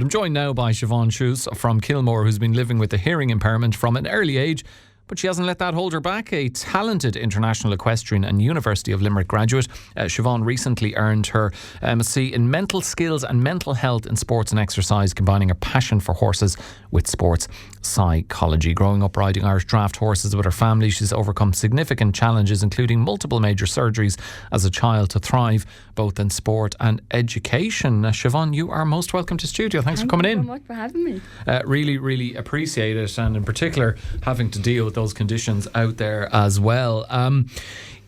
I'm joined now by Siobhán Schous from Kilmore, who's been living with a hearing impairment from an early age, but she hasn't let that hold her back. A talented international equestrian and University of Limerick graduate, Siobhán recently earned her MSc in mental skills and mental health in sports and exercise, combining her passion for horses with sports psychology. Growing up riding Irish Draught horses with her family, she's overcome significant challenges, including multiple major surgeries as a child, to thrive both in sport and education. Siobhán, you are most welcome to studio. Thanks for coming in. Thank you so much for having me. Really appreciate it, and in particular having to deal with those conditions out there as well.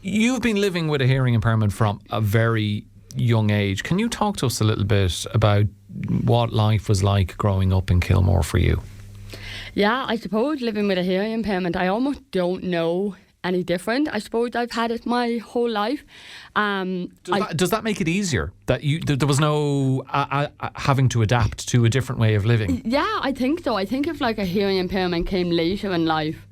You've been living with a hearing impairment from a very young age. Can you talk to us a little bit about what life was like growing up in Kilmore for you? Yeah, I suppose living with a hearing impairment, I almost don't know any different. I suppose I've had it my whole life. Does that make it easier that there was no having to adapt to a different way of living? Yeah, I think so. I think if like a hearing impairment came later in life,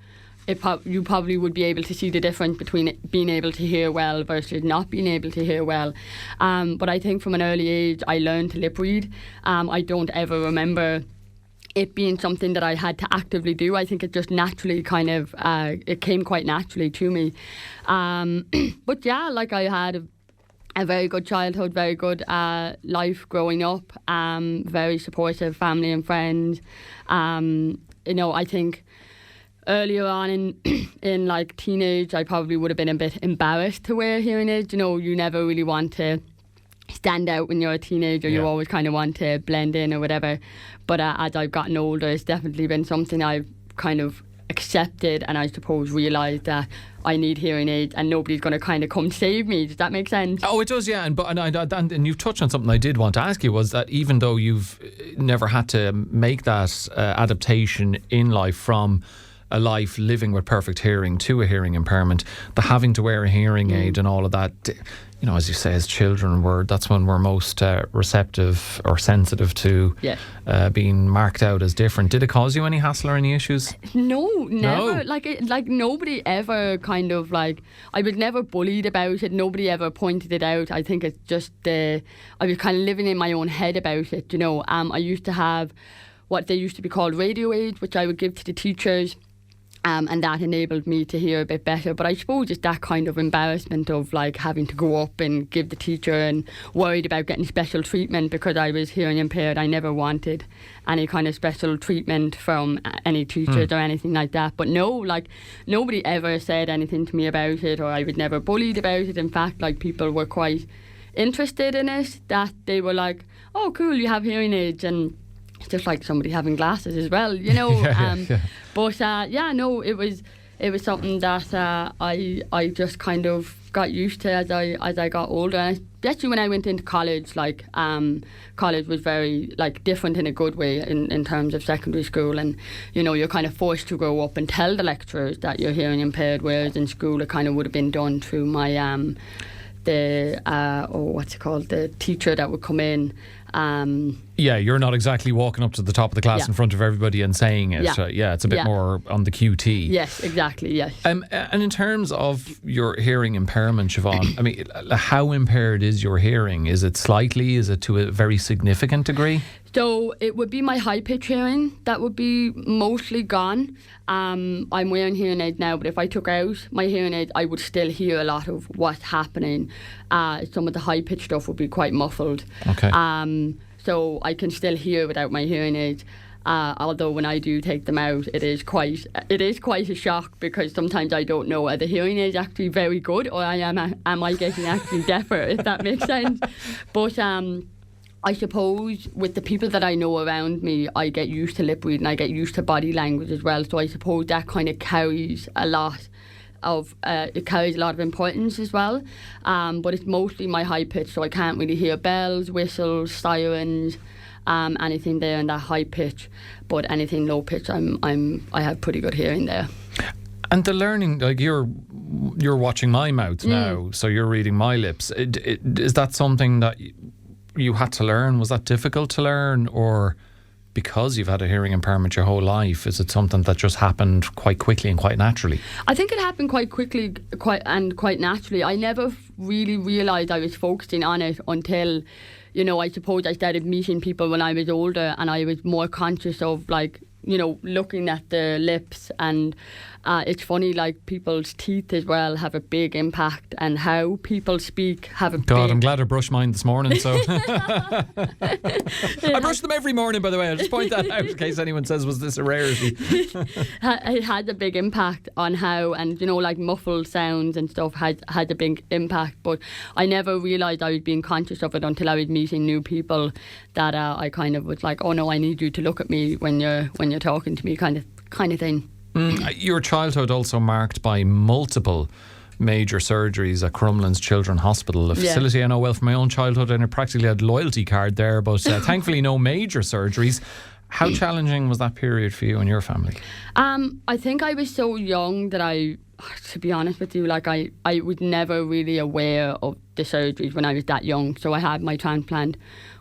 you probably would be able to see the difference between it being able to hear well versus not being able to hear well. But I think from an early age, I learned to lip read. I don't ever remember it being something that I had to actively do. I think it just naturally it came quite naturally to me. But yeah, like I had a very good childhood, very good life growing up, very supportive family and friends. I think earlier on in like teenage, I probably would have been a bit embarrassed to wear hearing aids. You never really want to stand out when you're a teenager. You always kind of want to blend in or whatever. But as I've gotten older, it's definitely been something I've kind of accepted, and I suppose realised that I need hearing aids and nobody's going to kind of come save me. Does that make sense? Oh, it does, yeah. And you've touched on something I did want to ask you, was that even though you've never had to make that adaptation in life from a life living with perfect hearing to a hearing impairment, the having to wear a hearing aid and all of that, as you say, as children, that's when we're most receptive or sensitive to being marked out as different. Did it cause you any hassle or any issues? No, never. No. Like nobody ever kind of like, I was never bullied about it. Nobody ever pointed it out. I think it's just I was kind of living in my own head about it. I used to have what they used to be called radio aids, which I would give to the teachers. And that enabled me to hear a bit better. But I suppose it's that kind of embarrassment of like having to go up and give the teacher, and worried about getting special treatment because I was hearing impaired. I never wanted any kind of special treatment from any teachers or anything like that. But no, like nobody ever said anything to me about it, or I was never bullied about it. In fact, like people were quite interested in it, that they were like, oh cool, you have hearing aids, and it's just like somebody having glasses as well, But it was something that I just kind of got used to as I got older. And especially when I went into college, college was very different in a good way in terms of secondary school, and you're kind of forced to grow up and tell the lecturers that you're hearing impaired, whereas in school it kind of would have been done through my the teacher that would come in. You're not exactly walking up to the top of the class in front of everybody and saying it. It's a bit more on the QT. Yes, exactly, yes. And in terms of your hearing impairment, Siobhán, I mean, how impaired is your hearing? Is it slightly? Is it to a very significant degree? So it would be my high pitch hearing that would be mostly gone. I'm wearing hearing aids now, but if I took out my hearing aids, I would still hear a lot of what's happening. Some of the high pitch stuff would be quite muffled. Okay. So I can still hear without my hearing aids. Although when I do take them out, it is quite a shock, because sometimes I don't know, are the hearing aids actually very good, or am I getting actually deafer, if that makes sense. But I suppose with the people that I know around me, I get used to lip reading, I get used to body language as well. So I suppose that kind of carries a lot of importance as well. But it's mostly my high pitch, so I can't really hear bells, whistles, sirens, anything there in that high pitch. But anything low pitch, I have pretty good hearing there. And the learning, like you're watching my mouth now, so you're reading my lips. Is that something that you had to learn? Was that difficult to learn, or because you've had a hearing impairment your whole life, is it something that just happened quite quickly and quite naturally? I think it happened quite quickly quite naturally. I never really realised I was focusing on it until I suppose I started meeting people when I was older, and I was more conscious of like, looking at the lips, and it's funny, like people's teeth as well have a big impact, and how people speak have a God, big... I'm glad I brushed mine this morning, so... I brush them every morning, by the way. I'll just point that out in case anyone says, was this a rarity? It had a big impact on how, and like muffled sounds and stuff had a big impact, but I never realised I was being conscious of it until I was meeting new people, that I kind of was like, oh no, I need you to look at me when you're talking to me, kind of thing. Your childhood also marked by multiple major surgeries at Crumlin's Children's Hospital, a facility I know well from my own childhood, and I practically had a loyalty card there, but thankfully no major surgeries. How challenging was that period for you and your family? I think I was so young that to be honest with you, like I was never really aware of the surgeries when I was that young. So I had my transplant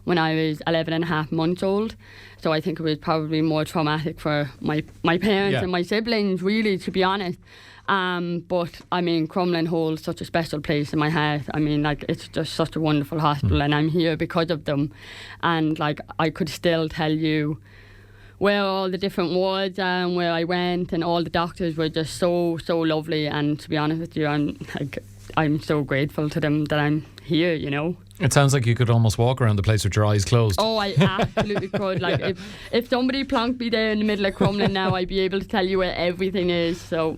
when I was 11 and a half months old. So I think it was probably more traumatic for my parents and my siblings, really, to be honest. But I mean, Crumlin holds such a special place in my heart. I mean, like, it's just such a wonderful hospital, and I'm here because of them. And like, I could still tell you where all the different wards are and where I went, and all the doctors were just so lovely. And to be honest with you, I'm so grateful to them that I'm here, It sounds like you could almost walk around the place with your eyes closed. Oh, I absolutely could. Like, if somebody plonked me there in the middle of Crumlin now, I'd be able to tell you where everything is. So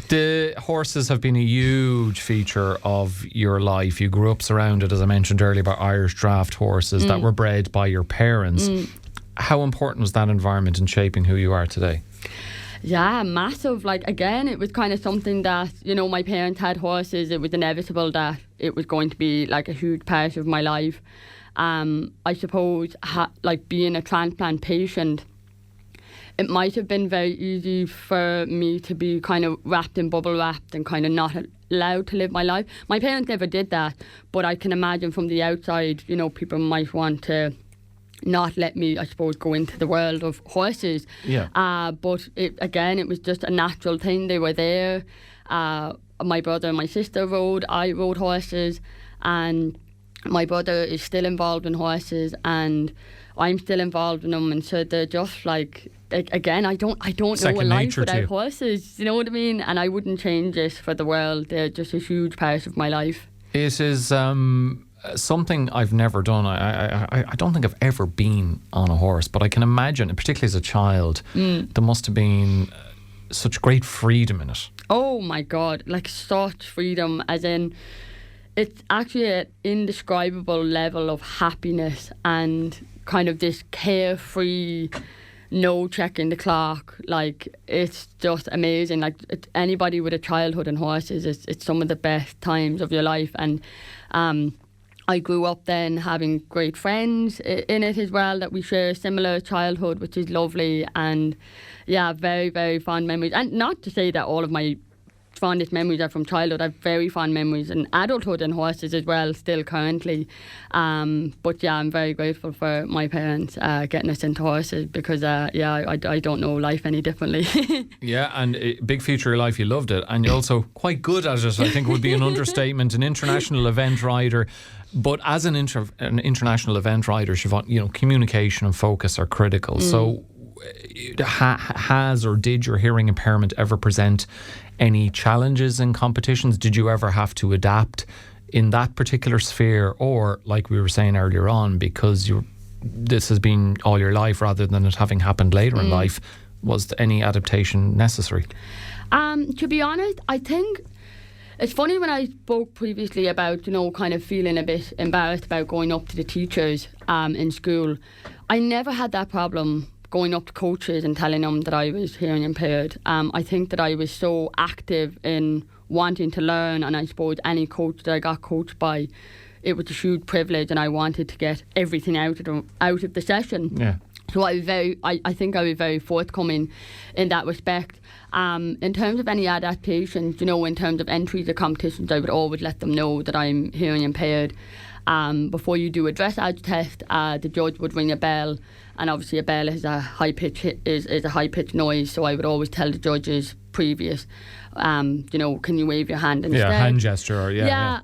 the horses have been a huge feature of your life. You grew up surrounded, as I mentioned earlier, by Irish Draught horses that were bred by your parents. How important was that environment in shaping who you are today? Yeah, massive. Like, again, it was kind of something that, my parents had horses. It was inevitable that it was going to be like a huge part of my life. I suppose, like being a transplant patient, it might have been very easy for me to be kind of wrapped in bubble wrapped and kind of not allowed to live my life. My parents never did that, but I can imagine from the outside, people might want to not let me, I suppose, go into the world of horses. Yeah. But it was just a natural thing. They were there. My brother and my sister rode. I rode horses, and my brother is still involved in horses, and I'm still involved in them. And so they're just like, again, I don't know a life without horses. You know what I mean? And I wouldn't change it for the world. They're just a huge part of my life. It is something I've never done. I don't think I've ever been on a horse, but I can imagine, particularly as a child, there must have been such great freedom in it. Oh my God, like such freedom, as in it's actually an indescribable level of happiness and kind of this carefree, no checking the clock. Like, it's just amazing. Like, anybody with a childhood in horses, it's some of the best times of your life. And I grew up then having great friends in it as well, that we share a similar childhood, which is lovely. And yeah, very, very fond memories. And not to say that all of my fondest memories are from childhood. I have very fond memories in adulthood and horses as well, still currently. But yeah, I'm very grateful for my parents getting us into horses, because I don't know life any differently. Yeah, and a big feature of your life, you loved it, and you're also quite good at it, I think would be an understatement. An international event rider. But as an international event rider, Siobhan, communication and focus are critical. So has or did your hearing impairment ever present any challenges in competitions? Did you ever have to adapt in that particular sphere? Or, like we were saying earlier on, because this has been all your life rather than it having happened later in life, was any adaptation necessary? To be honest, I think it's funny, when I spoke previously about, kind of feeling a bit embarrassed about going up to the teachers in school, I never had that problem going up to coaches and telling them that I was hearing impaired. I think that I was so active in wanting to learn, and I suppose any coach that I got coached by, it was a huge privilege, and I wanted to get everything out of the session. Yeah. So I think I was very forthcoming in that respect. In terms of any adaptations, in terms of entry to competitions, I would always let them know that I'm hearing impaired. Before you do a dressage test, the judge would ring a bell, and obviously a bell is a high pitch noise. So I would always tell the judges previous, can you wave your hand instead? Yeah, hand gesture.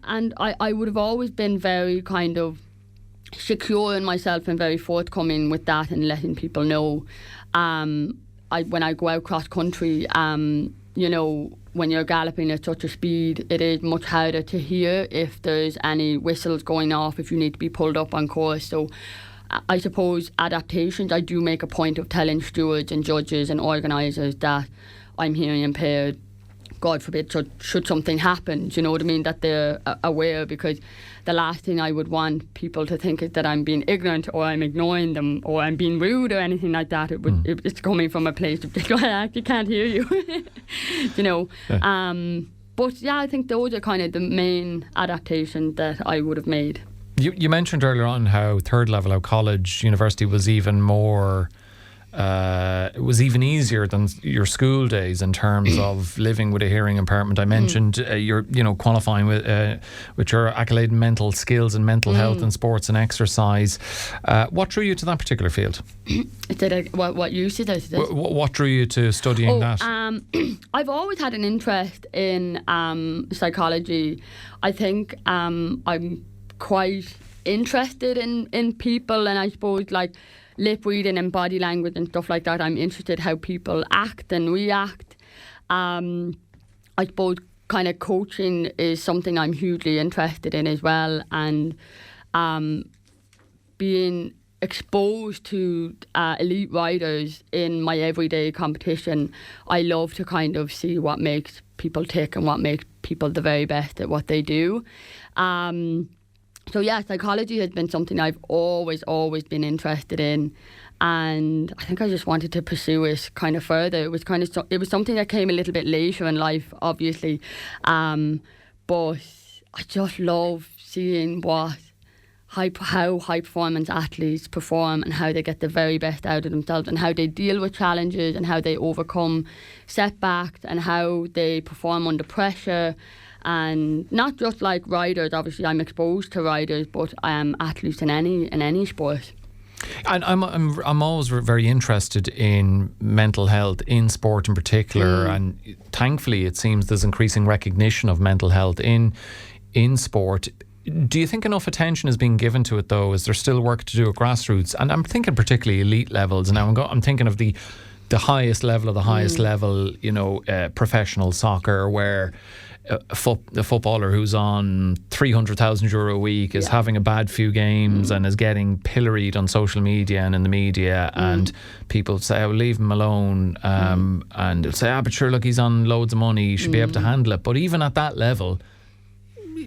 And I would have always been very kind of secure in myself and very forthcoming with that and letting people know. When I go out cross country, you know, when you're galloping at such a speed, it is much harder to hear if there's any whistles going off, if you need to be pulled up on course. So I suppose adaptations, I do make a point of telling stewards and judges and organisers that I'm hearing impaired. God forbid, should something happen, do you know what I mean, that they're aware, because the last thing I would want people to think is that I'm being ignorant or I'm ignoring them or I'm being rude or anything like that. It's coming from a place of, I actually can't hear you, you know. Yeah. But yeah, I think those are kind of the main adaptations that I would have made. You mentioned earlier on how third level, how college, university was even more... it was even easier than your school days in terms of living with a hearing impairment. I mentioned you're, you know, qualifying with your accolade in mental skills and mental health and sports and exercise. What drew you to that particular field? What you said? What drew you to studying that? I've always had an interest in psychology. I think I'm quite interested in people, and I suppose like lip reading and body language and stuff like that. I'm interested how people act and react. I suppose kind of coaching is something I'm hugely interested in as well, and being exposed to elite riders in my everyday competition, I love to kind of see what makes people tick and what makes people the very best at what they do. So yeah, psychology has been something I've always been interested in, and I think I just wanted to pursue it kind of further. It was something that came a little bit later in life, obviously, but I just love seeing how high performance athletes perform and how they get the very best out of themselves and how they deal with challenges and how they overcome setbacks and how they perform under pressure. And not just like riders, obviously I'm exposed to riders, but athletes in any sport. And I'm always very interested in mental health in sport in particular, and thankfully it seems there's increasing recognition of mental health in sport. Do you think enough attention is being given to it though? Is there still work to do at grassroots? And I'm thinking particularly elite levels. Now I'm thinking of the highest level of the highest level, you know, professional soccer, where a footballer who's on €300,000 a week is having a bad few games and is getting pilloried on social media and in the media, and people say, "Oh, leave him alone," and they'll say, "But sure, look, he's on loads of money, he should be able to handle it." But even at that level,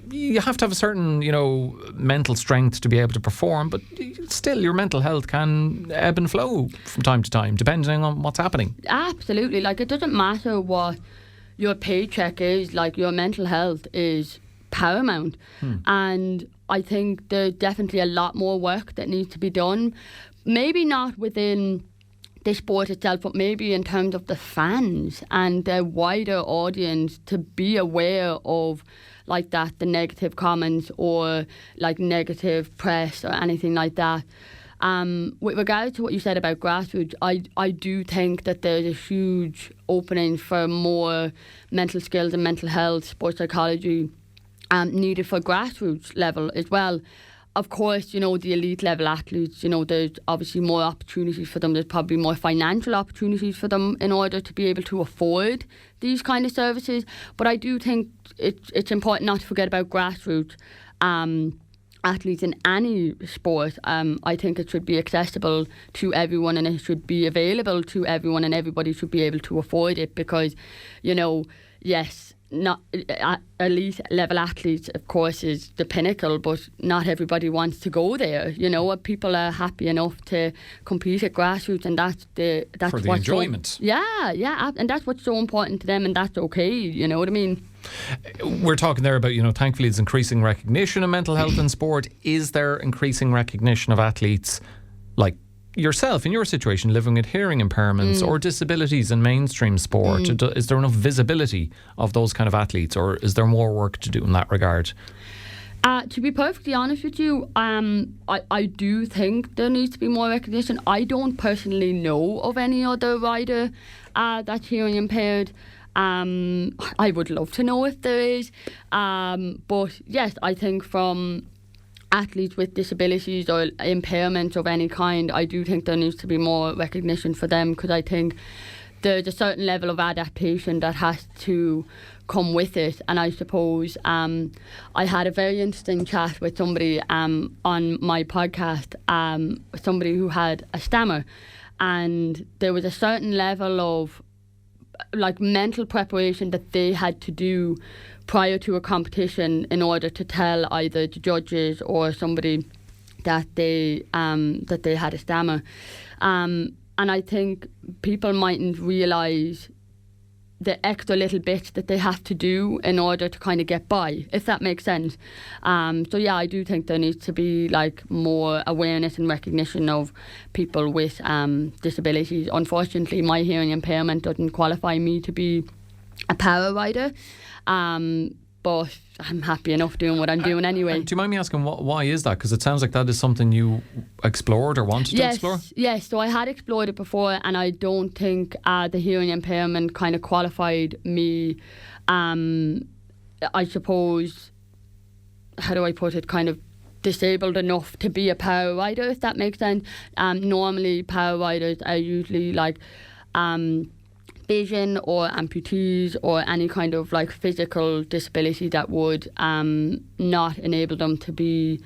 you have to have a certain, you know, mental strength to be able to perform, but still your mental health can ebb and flow from time to time depending on what's happening. Absolutely. Like, it doesn't matter what your paycheck is, like your mental health is paramount. And I think there's definitely a lot more work that needs to be done, maybe not within the sport itself, but maybe in terms of the fans and the wider audience, to be aware of like that, the negative comments or like negative press or anything like that. With regard to what you said about grassroots, I do think that there's a huge opening for more mental skills and mental health, sports psychology needed for grassroots level as well. Of course, you know, the elite level athletes, you know, there's obviously more opportunities for them. There's probably more financial opportunities for them in order to be able to afford these kind of services. But I do think it's important not to forget about grassroots athletes in any sport. I think it should be accessible to everyone, and it should be available to everyone, and everybody should be able to afford it, because, you know, yes, not elite level athletes, of course, is the pinnacle, but not everybody wants to go there. You know, people are happy enough to compete at grassroots, and that's for the enjoyment. So, yeah, and that's what's so important to them, and that's okay. You know what I mean? We're talking there about, you know, thankfully there's increasing recognition of mental health in sport. Is there increasing recognition of athletes like yourself in your situation, living with hearing impairments or disabilities in mainstream sport? Is there enough visibility of those kind of athletes, or is there more work to do in that regard? To be perfectly honest with you, I do think there needs to be more recognition. I don't personally know of any other rider that's hearing impaired. I would love to know if there is. But yes, I think from athletes with disabilities or impairments of any kind, I do think there needs to be more recognition for them, because I think there's a certain level of adaptation that has to come with it. And I suppose I had a very interesting chat with somebody on my podcast, somebody who had a stammer, and there was a certain level of like mental preparation that they had to do prior to a competition in order to tell either the judges or somebody that they had a stammer. And I think people mightn't realise the extra little bits that they have to do in order to kind of get by, if that makes sense. So yeah, I do think there needs to be like more awareness and recognition of people with disabilities. Unfortunately, my hearing impairment doesn't qualify me to be a power rider. But I'm happy enough doing what I'm doing anyway. Do you mind me asking, why is that? Because it sounds like that is something you explored or wanted to explore. Yes, so I had explored it before, and I don't think the hearing impairment kind of qualified me, I suppose, how do I put it, kind of disabled enough to be a power rider, if that makes sense. Normally power riders are usually like vision or amputees or any kind of like physical disability that would not enable them to be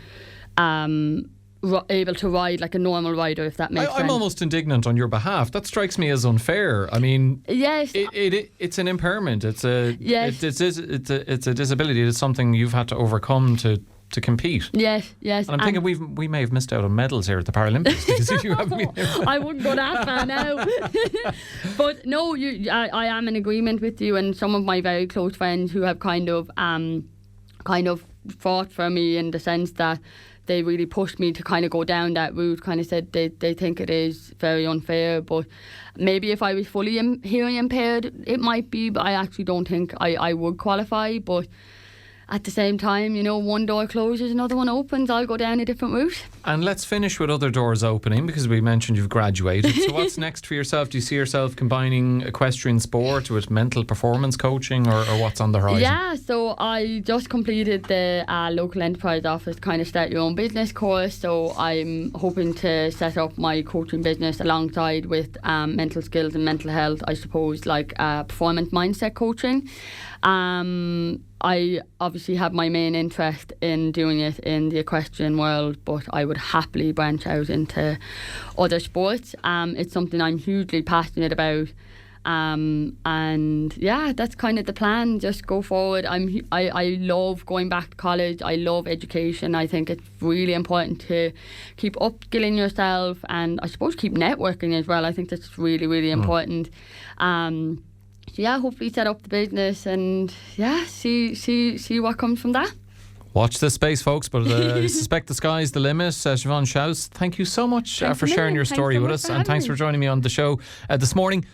able to ride like a normal rider, if that makes sense. I'm almost indignant on your behalf. That strikes me as unfair. I mean, yes, it's an impairment. It's a disability. It's something you've had to overcome to compete. Yes. And I'm thinking we may have missed out on medals here at the Paralympics because you haven't been there. I wouldn't go that far now. But no, I am in agreement with you, and some of my very close friends who have kind of fought for me in the sense that they really pushed me to kind of go down that route, kind of said they think it is very unfair. But maybe if I was fully hearing impaired, it might be, but I actually don't think I would qualify. But at the same time, you know, one door closes, another one opens. I'll go down a different route. And let's finish with other doors opening, because we mentioned you've graduated. So what's next for yourself? Do you see yourself combining equestrian sport with mental performance coaching, or what's on the horizon? Yeah, so I just completed the local enterprise office kind of start your own business course. So I'm hoping to set up my coaching business alongside with mental skills and mental health, I suppose, like performance mindset coaching. I obviously have my main interest in doing it in the equestrian world, but I would happily branch out into other sports. It's something I'm hugely passionate about, and yeah, that's kind of the plan. Just go forward. I love going back to college. I love education. I think it's really important to keep upskilling yourself, and I suppose keep networking as well. I think that's really, really important. So yeah, hopefully set up the business and yeah, see what comes from that. Watch this space, folks, but I suspect the sky's the limit. Siobhán Schous, thank you so much for sharing your story with us, and thanks for joining me on the show this morning.